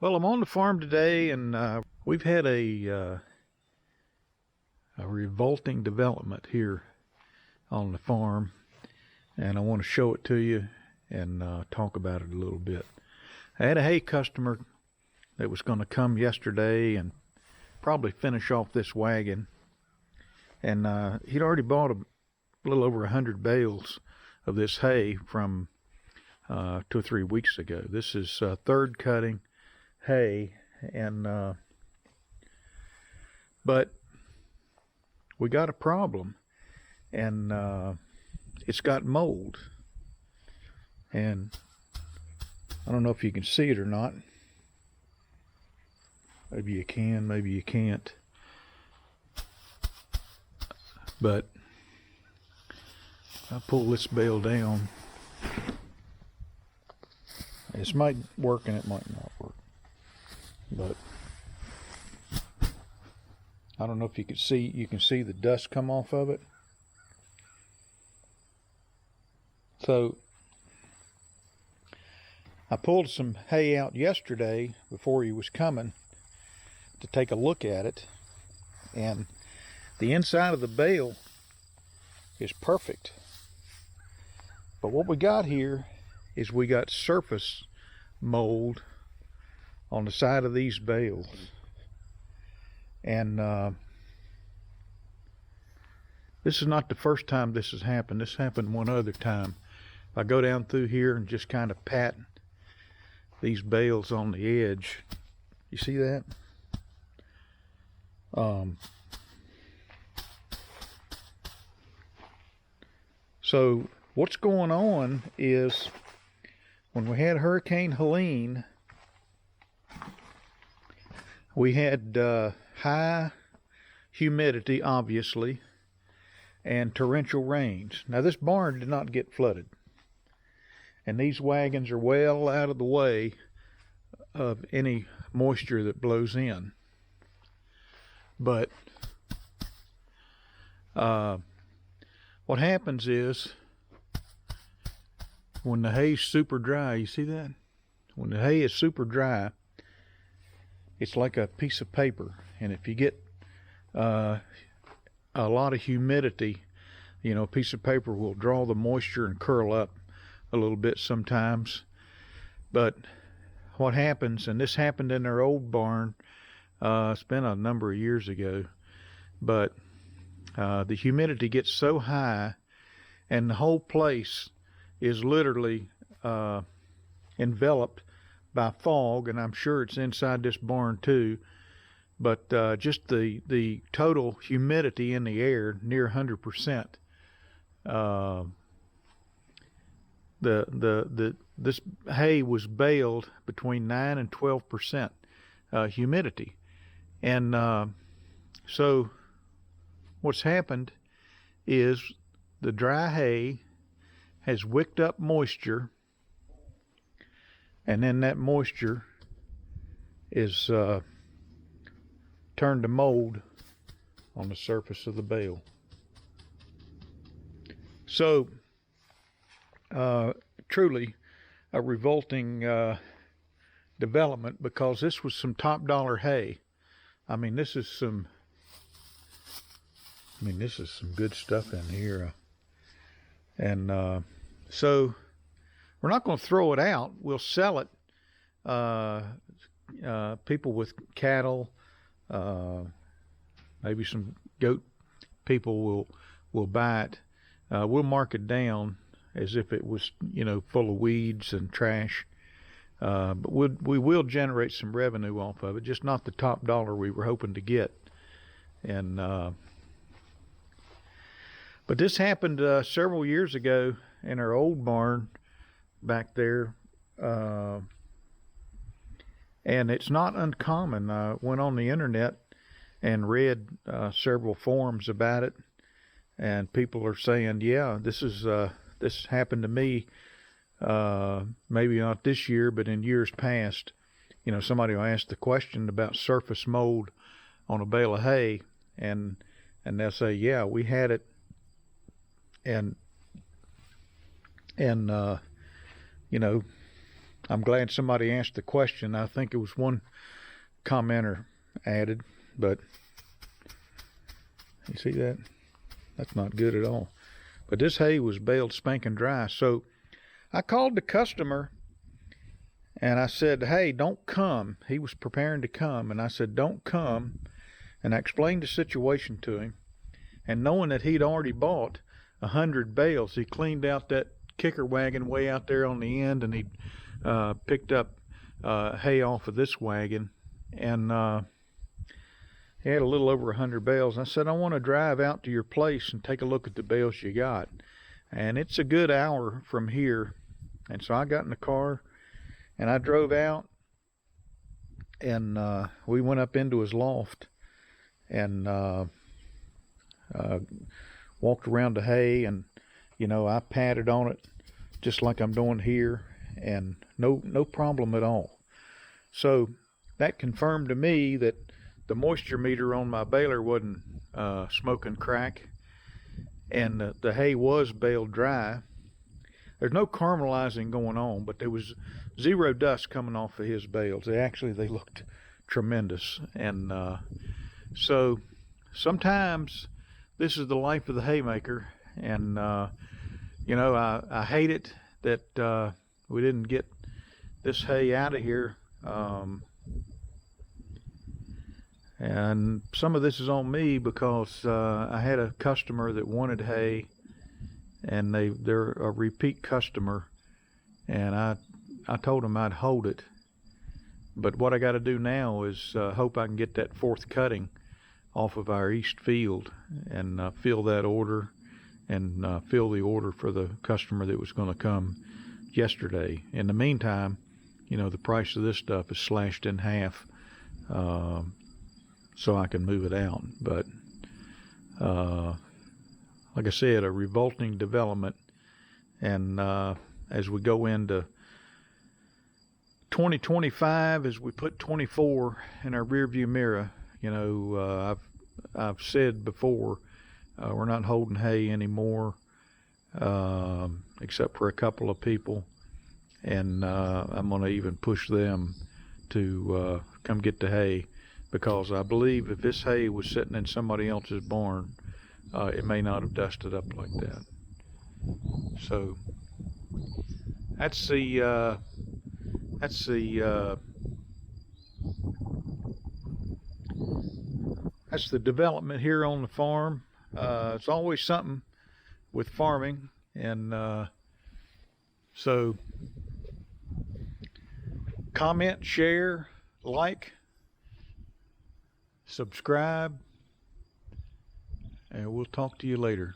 Well, I'm on the farm today, and we've had a revolting development here on the farm, and I want to show it to you and talk about it a little bit. I had a hay customer that was going to come yesterday and probably finish off this wagon, and he'd already bought a little over 100 bales of this hay from 2 or 3 weeks ago. This is third cutting hay, and but we got a problem, and it's got mold, and I don't know if you can see it or not. Maybe you can, maybe you can't, but I'll pull this bale down. This might work and it might not work, but I don't know if you can see the dust come off of it. So I pulled some hay out yesterday before he was coming to take a look at it, and the inside of the bale is perfect. But what we got here is we got surface mold on the side of these bales, and this is not the first time this has happened. This happened one other time. If I go down through here and just kind of pat these bales on the edge, you see that? So what's going on is, when we had Hurricane Helene, we had high humidity, obviously, and torrential rains. Now, this barn did not get flooded, and these wagons are well out of the way of any moisture that blows in. But what happens is, when the hay's super dry, you see that? When the hay is super dry, it's like a piece of paper. And if you get a lot of humidity, you know, a piece of paper will draw the moisture and curl up a little bit sometimes. But what happens, and this happened in their old barn, it's been a number of years ago, but the humidity gets so high, and the whole place is literally enveloped by fog, and I'm sure it's inside this barn too, but just the total humidity in the air, near 100%. This hay was baled between 9 and 12% humidity, and so what's happened is the dry hay has wicked up moisture, and then that moisture is turned to mold on the surface of the bale. So truly a revolting development, because this was some top dollar hay. This is some good stuff in here, and so we're not going to throw it out. We'll sell it. People with cattle, maybe some goat people will buy it. We'll mark it down as if it was, full of weeds and trash. But we will generate some revenue off of it, just not the top dollar we were hoping to get. And but this happened several years ago in our old barn back there, and it's not uncommon. I went on the internet and read several forums about it, and people are saying, yeah, this happened to me, maybe not this year, but in years past. Somebody will ask the question about surface mold on a bale of hay, and they'll say, yeah, we had it, and I'm glad somebody asked the question. I think it was one commenter added, but you see that? That's not good at all. But this hay was baled spanking dry. So I called the customer and I said, hey, don't come. He was preparing to come. And I said, don't come. And I explained the situation to him. And knowing that he'd already bought 100 bales, he cleaned out that kicker wagon way out there on the end, and he picked up hay off of this wagon. And he had a little over 100 bales. And I said, I want to drive out to your place and take a look at the bales you got. And it's a good hour from here. And so I got in the car and I drove out, and we went up into his loft and walked around the hay, and I patted on it just like I'm doing here, and no problem at all. So that confirmed to me that the moisture meter on my baler wasn't smoking crack, and the hay was baled dry. There's no caramelizing going on, but there was zero dust coming off of his bales. They looked tremendous. And so sometimes this is the life of the haymaker. And I hate it that we didn't get this hay out of here. And some of this is on me because I had a customer that wanted hay, and they're a repeat customer, and I told them I'd hold it. But what I got to do now is hope I can get that fourth cutting off of our east field and fill that order, and fill the order for the customer that was going to come yesterday. In the meantime, the price of this stuff is slashed in half, so I can move it out. But like I said, a revolting development. And as we go into 2025, as we put 24 in our rearview mirror, I've said before, we're not holding hay anymore, except for a couple of people. And I'm going to even push them to come get the hay, because I believe if this hay was sitting in somebody else's barn, it may not have dusted up like that. So that's the development here on the farm. It's always something with farming, and so comment, share, like, subscribe, and we'll talk to you later.